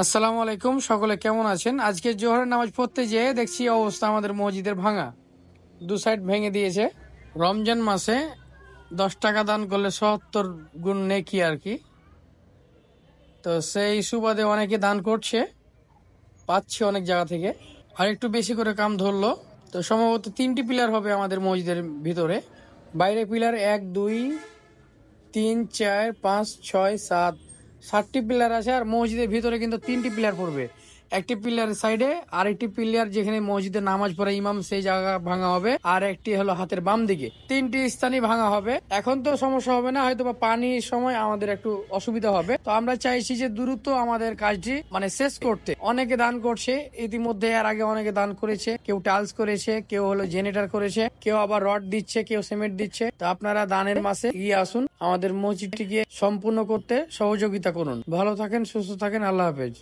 আসসালামু আলাইকুম, সকলে কেমন আছেন? আজকে জোহরের নামাজ পড়তে যেয়ে দেখছি অবস্থা আমাদের মসজিদের ভাঙা, দু সাইড ভেঙে দিয়েছে। রমজান মাসে 10 টাকা দান করলে 70 গুণ নেকি আর কি। তো সেই সুবাদে অনেকে দান করছে, পাচ্ছে অনেক জায়গা থেকে, আর একটু বেশি করে কাম ধরলো। তো সম্ভবত 3টি পিলার হবে আমাদের মসজিদের ভিতরে। বাইরে পিলার 1 2 3 4 5 6 7, 7টি পিলার আছে। আর মসজিদের ভিতরে কিন্তু 3টি পিলার পড়বে। একটি পিলারের সাইডে, আর একটি পিলার যেখানে মসজিদে নামাজ পড়ে ইমাম, সেই জায়গা ভাঙা হবে। আর একটি হলো হাতের বাম দিকে। 3টি স্থানই ভাঙা হবে। এখন তো সমস্যা হবে না, হয়তো বা পানির সময় আমাদের একটু অসুবিধা হবে। তো আমরা চাইছি যে দ্রুত আমাদের কাজটি শেষ করতে। অনেকে দান করছে ইতিমধ্যে, এর আগে অনেকে দান করেছে। কেউ টাইলস করেছে, কেউ হলো জেনারেটর করেছে, কেউ আবার রড দিচ্ছে, কেউ সিমেন্ট দিচ্ছে। তো আপনারা দানের মাসে এগিয়ে আসুন, আমাদের মসজিদটিকে সম্পূর্ণ করতে সহযোগিতা করুন। ভালো থাকেন, সুস্থ থাকেন, আল্লাহ হাফেজ।